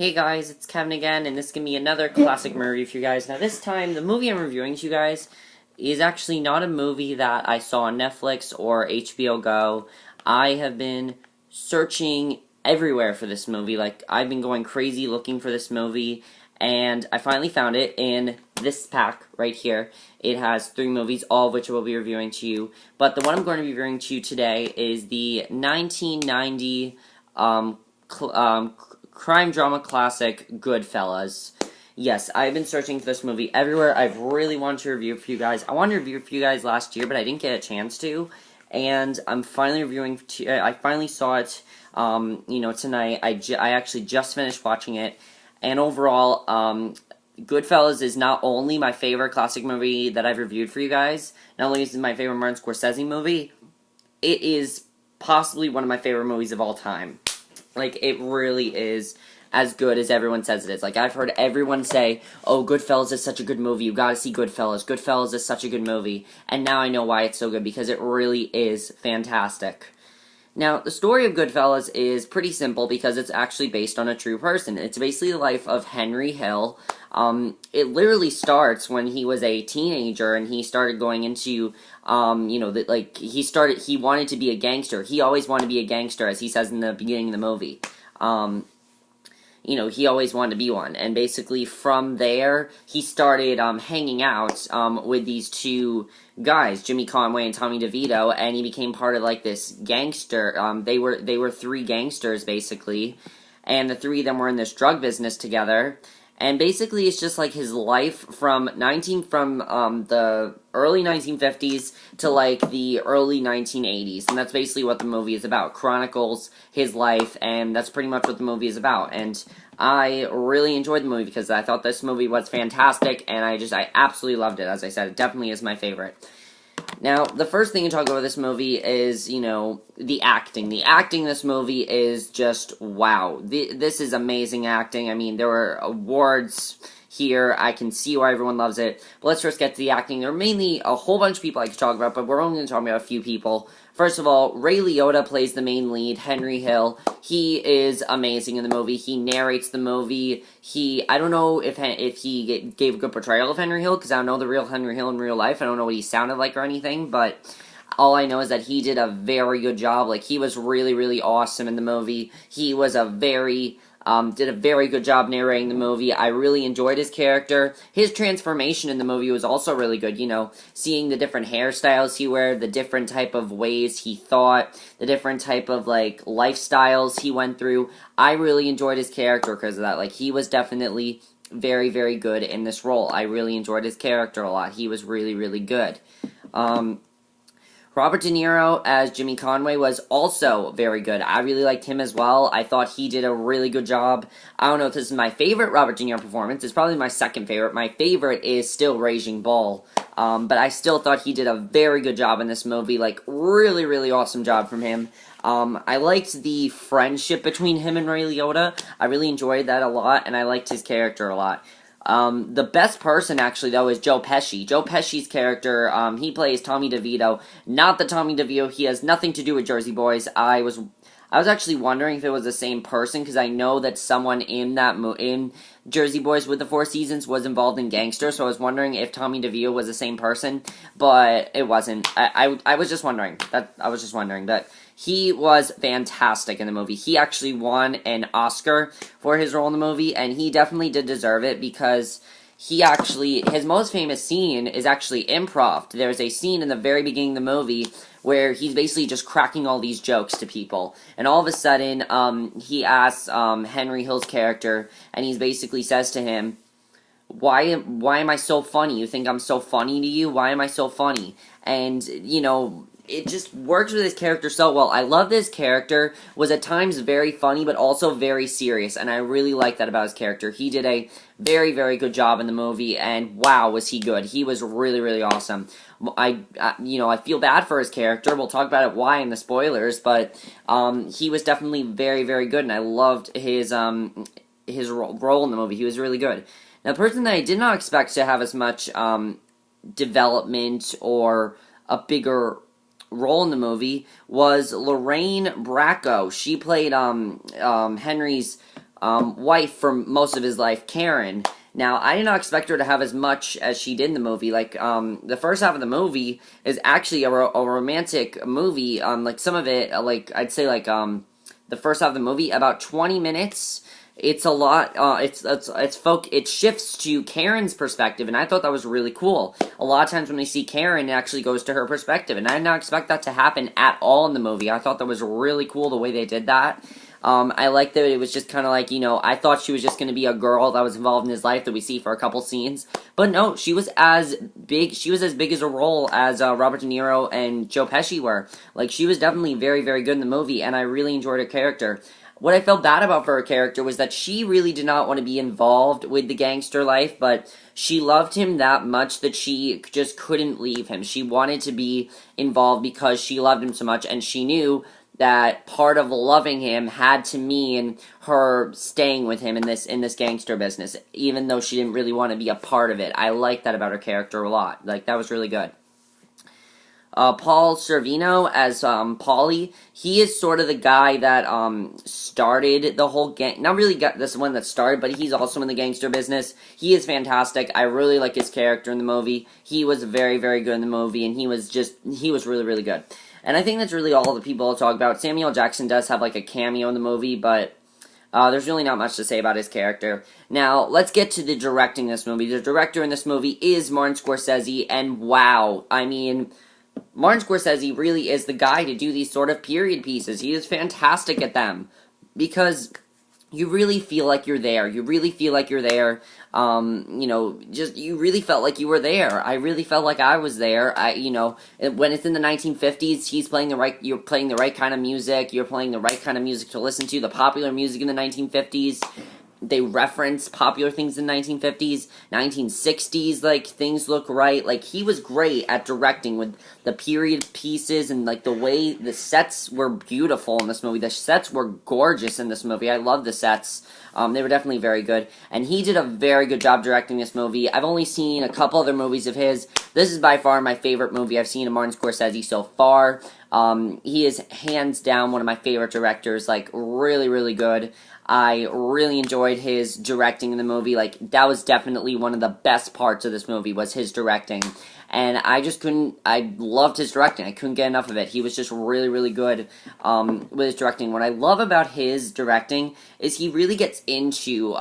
Hey guys, it's Kevin again, and this is going to be another classic movie for you guys. Now this time, the movie I'm reviewing to you guys is actually not a movie that I saw on Netflix or HBO Go. I have been searching everywhere for this movie. Like, I've been going crazy looking for this movie, and I finally found it in this pack right here. It has 3 movies, all of which I will be reviewing to you. But the one I'm going to be reviewing to you today is the 1990 crime drama classic Goodfellas. Yes, I've been searching for this movie everywhere. I've really wanted to review it for you guys. I wanted to review it for you guys last year, but I didn't get a chance to. And I'm finally reviewing. I finally saw it. Tonight. I actually just finished watching it, and overall, Goodfellas is not only my favorite classic movie that I've reviewed for you guys. Not only is it my favorite Martin Scorsese movie, it is possibly one of my favorite movies of all time. Like, it really is as good as everyone says it is. Like, I've heard everyone say, oh, Goodfellas is such a good movie, you gotta see Goodfellas. Goodfellas is such a good movie. And now I know why it's so good, because it really is fantastic. Now, the story of Goodfellas is pretty simple because it's actually based on a true person. It's basically the life of Henry Hill. It literally starts when he was a teenager and he started going into, he wanted to be a gangster. He always wanted to be a gangster, as he says in the beginning of the movie. He always wanted to be one. And basically from there, he started hanging out with these 2 guys, Jimmy Conway and Tommy DeVito, and he became part of, like, this gangster. They were 3 gangsters, basically, and the 3 of them were in this drug business together. And basically, it's just like his life from the early 1950s to like the early 1980s, and that's basically what the movie is about. Chronicles his life, and that's pretty much what the movie is about. And I really enjoyed the movie because I thought this movie was fantastic, and I absolutely loved it. As I said, it definitely is my favorite. Now, the first thing to talk about this movie is, the acting. The acting in this movie is just wow. This is amazing acting. I mean, there were awards here. I can see why everyone loves it. But let's first get to the acting. There are mainly a whole bunch of people I could talk about, but we're only going to talk about a few people. First of all, Ray Liotta plays the main lead, Henry Hill. He is amazing in the movie. He narrates the movie. I don't know if he gave a good portrayal of Henry Hill, because I don't know the real Henry Hill in real life. I don't know what he sounded like or anything, but all I know is that he did a very good job. Like, he was really, really awesome in the movie. He was did a very good job narrating the movie. I really enjoyed his character. His transformation in the movie was also really good, seeing the different hairstyles he wore, the different type of ways he thought, the different type of, like, lifestyles he went through. I really enjoyed his character because of that. Like, he was definitely very, very good in this role. I really enjoyed his character a lot. He was really, really good. Robert De Niro as Jimmy Conway was also very good. I really liked him as well. I thought he did a really good job. I don't know if this is my favorite Robert De Niro performance. It's probably my second favorite. My favorite is still Raging Bull. But I still thought he did a very good job in this movie. Like, really, really awesome job from him. I liked the friendship between him and Ray Liotta. I really enjoyed that a lot, and I liked his character a lot. The best person, actually, though, is Joe Pesci. Joe Pesci's character, he plays Tommy DeVito. Not the Tommy DeVito. He has nothing to do with Jersey Boys. I was actually wondering if it was the same person, because I know that someone in Jersey Boys with the 4 Seasons was involved in Gangster, so I was wondering if Tommy DeVito was the same person, but it wasn't. I was just wondering. But he was fantastic in the movie. He actually won an Oscar for his role in the movie, and he definitely did deserve it, because his most famous scene is actually improv. There's a scene in the very beginning of the movie where he's basically just cracking all these jokes to people, and all of a sudden, he asks Henry Hill's character, and he basically says to him, why am I so funny? You think I'm so funny to you? Why am I so funny? And, it just works with his character so well. I love this character. Was at times very funny, but also very serious, and I really like that about his character. He did a very, very good job in the movie, and wow, was he good. He was really, really awesome. I feel bad for his character. We'll talk about it why in the spoilers, but he was definitely very, very good, and I loved his role in the movie. He was really good. Now, the person that I did not expect to have as much development or a bigger role in the movie was Lorraine Bracco. She played Henry's wife for most of his life, Karen. Now, I did not expect her to have as much as she did in the movie. Like, the first half of the movie is actually a romantic movie. Like, some of it, like, I'd say, like, the first half of the movie, about 20 minutes. It's a lot, it shifts to Karen's perspective, and I thought that was really cool. A lot of times when we see Karen, it actually goes to her perspective, and I did not expect that to happen at all in the movie. I thought that was really cool the way they did that. I liked that it was just kind of like, I thought she was just going to be a girl that was involved in his life that we see for a couple scenes. But no, she was as big as a role as Robert De Niro and Joe Pesci were. Like, she was definitely very, very good in the movie, and I really enjoyed her character. What I felt bad about for her character was that she really did not want to be involved with the gangster life, but she loved him that much that she just couldn't leave him. She wanted to be involved because she loved him so much, and she knew that part of loving him had to mean her staying with him in this gangster business, even though she didn't really want to be a part of it. I like that about her character a lot. Like, that was really good. Paul Sorvino as Paulie, he is sort of the guy that started the whole gang. Not really this one that started, but he's also in the gangster business. He is fantastic. I really like his character in the movie. He was very, very good in the movie, and he was really, really good. And I think that's really all the people I'll talk about. Samuel L. Jackson does have like a cameo in the movie, but there's really not much to say about his character. Now, let's get to the directing of this movie. The director in this movie is Martin Scorsese, and wow, I mean, Martin Scorsese really is the guy to do these sort of period pieces. He is fantastic at them, because you really feel like you're there. You really feel like you're there. You really felt like you were there. I really felt like I was there. When it's in the 1950s, you're playing the right kind of music. You're playing the right kind of music to listen to. The popular music in the 1950s. They reference popular things in the 1950s, 1960s, like, things look right. Like, he was great at directing with the period pieces, and, like, the way the sets were beautiful in this movie. The sets were gorgeous in this movie. I love the sets. They were definitely very good. And he did a very good job directing this movie. I've only seen a couple other movies of his. This is by far my favorite movie I've seen of Martin Scorsese so far. He is hands down one of my favorite directors, like, really, really good. I really enjoyed his directing in the movie. Like, that was definitely one of the best parts of this movie, was his directing. And I loved his directing. I couldn't get enough of it. He was just really, really good with his directing. What I love about his directing is he really gets into,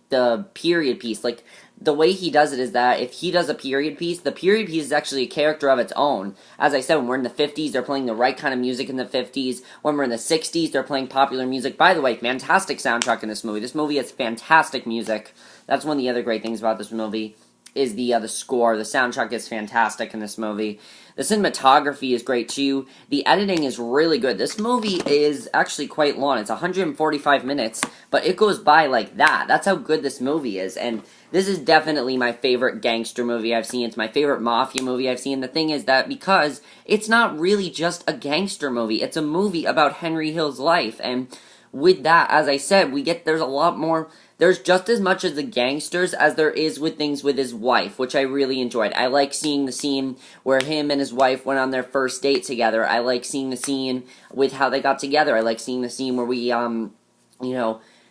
the period piece. Like, the way he does it is that if he does a period piece, the period piece is actually a character of its own. As I said, when we're in the 50s, they're playing the right kind of music in the 50s. When we're in the 60s, they're playing popular music. By the way, fantastic soundtrack in this movie. This movie has fantastic music. That's one of the other great things about this movie, is the score. The soundtrack is fantastic in this movie. The cinematography is great too. The editing is really good. This movie is actually quite long. It's 145 minutes, but it goes by like that. That's how good this movie is. And this is definitely my favorite gangster movie I've seen. It's my favorite mafia movie I've seen. The thing is that because it's not really just a gangster movie, it's a movie about Henry Hill's life. And with that, as I said, there's a lot more. There's just as much as the gangsters as there is with things with his wife, which I really enjoyed. I like seeing the scene where him and his wife went on their first date together. I like seeing the scene with how they got together. I like seeing the scene where we,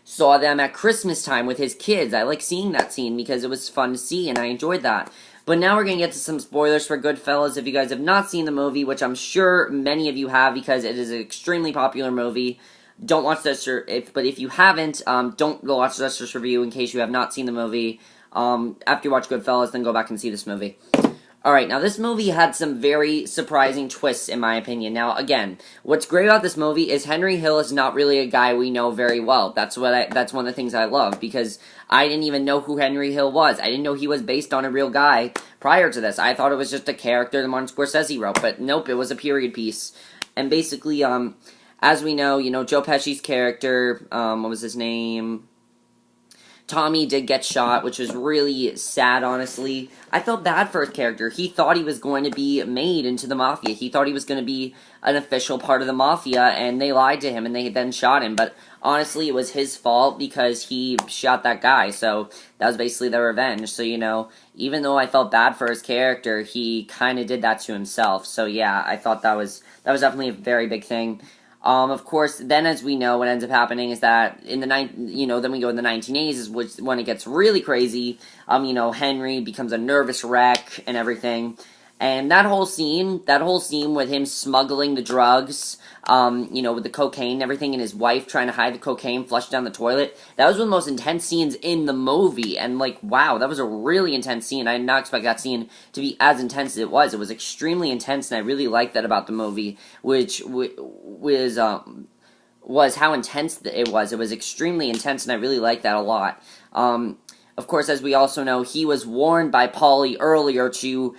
saw them at Christmas time with his kids. I like seeing that scene because it was fun to see, and I enjoyed that. But now we're going to get to some spoilers for Goodfellas. If you guys have not seen the movie, which I'm sure many of you have because it is an extremely popular movie, don't watch this, but if you haven't, don't go watch this review in case you have not seen the movie. After you watch Goodfellas, then go back and see this movie. Alright, now this movie had some very surprising twists, in my opinion. Now, again, what's great about this movie is Henry Hill is not really a guy we know very well. That's one of the things I love, because I didn't even know who Henry Hill was. I didn't know he was based on a real guy prior to this. I thought it was just a character that Martin Scorsese wrote, but nope, it was a period piece. And basically, as we know, Joe Pesci's character, what was his name? Tommy did get shot, which was really sad, honestly. I felt bad for his character. He thought he was going to be made into the Mafia. He thought he was going to be an official part of the Mafia, and they lied to him, and they then shot him. But honestly, it was his fault because he shot that guy, so that was basically their revenge. So, even though I felt bad for his character, he kind of did that to himself. So, yeah, I thought that was definitely a very big thing. Of course, then as we know, what ends up happening is that in the then we go in the 1980s, which when it gets really crazy. Henry becomes a nervous wreck and everything. And that whole scene with him smuggling the drugs, with the cocaine and everything, and his wife trying to hide the cocaine, flush down the toilet, that was one of the most intense scenes in the movie. And, wow, that was a really intense scene. I did not expect that scene to be as intense as it was. It was extremely intense, and I really liked that about the movie, which was how intense it was. It was extremely intense, and I really liked that a lot. Of course, as we also know, he was warned by Paulie earlier to,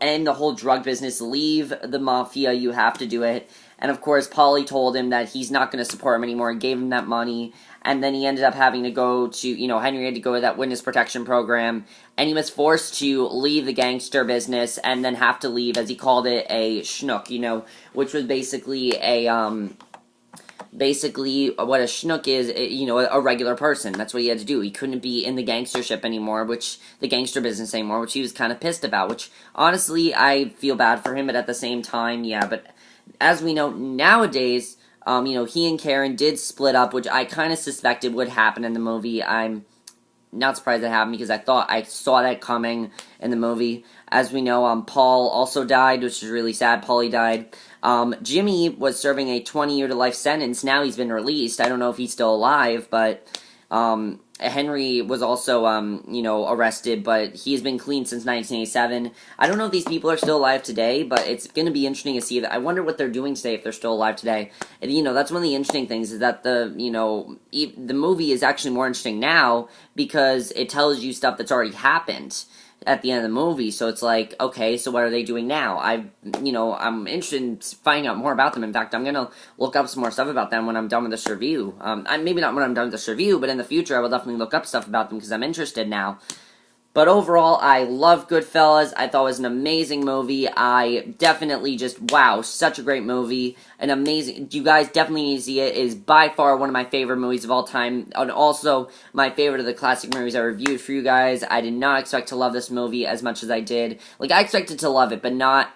end the whole drug business, leave the mafia, you have to do it. And of course, Paulie told him that he's not going to support him anymore and gave him that money. And then he ended up having to go to, Henry had to go to that witness protection program. And he was forced to leave the gangster business and then have to leave, as he called it, a schnook, which was basically what a schnook is, a regular person. That's what he had to do. He couldn't be in the gangstership anymore, the gangster business anymore, which he was kind of pissed about, which, honestly, I feel bad for him, but at the same time, yeah, but as we know, nowadays, he and Karen did split up, which I kind of suspected would happen in the movie. I'm not surprised that happened, because I saw that coming in the movie. As we know, Paul also died, which is really sad. Paulie died. Jimmy was serving a 20-year to life sentence. Now he's been released. I don't know if he's still alive, but Henry was also, arrested, but he's been clean since 1987. I don't know if these people are still alive today, but it's going to be interesting to see that. I wonder what they're doing today, if they're still alive today. And, that's one of the interesting things, is that the movie is actually more interesting now, because it tells you stuff that's already happened at the end of the movie. So it's like, okay, so what are they doing now? I'm interested in finding out more about them. In fact, I'm gonna look up some more stuff about them when I'm done with this review. Maybe not when I'm done with this review, but in the future I will definitely look up stuff about them, because I'm interested now. But overall, I love Goodfellas. I thought it was an amazing movie. I definitely wow, such a great movie. An amazing, you guys definitely need to see it. It is by far one of my favorite movies of all time, and also my favorite of the classic movies I reviewed for you guys. I did not expect to love this movie as much as I did. I expected to love it, but not,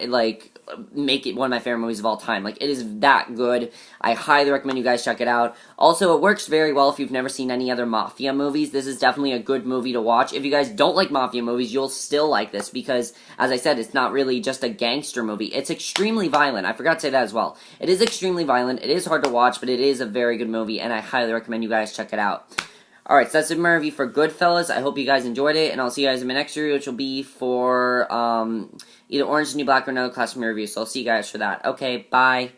make it one of my favorite movies of all time. It is that good. I highly recommend you guys check it out. Also, it works very well if you've never seen any other Mafia movies. This is definitely a good movie to watch. If you guys don't like Mafia movies, you'll still like this, because, as I said, it's not really just a gangster movie. It's extremely violent. I forgot to say that as well. It is extremely violent. It is hard to watch, but it is a very good movie, and I highly recommend you guys check it out. Alright, so that's my review for Goodfellas. I hope you guys enjoyed it, and I'll see you guys in my next review, which will be for either Orange is the New Black or another classic review. So I'll see you guys for that. Okay, bye.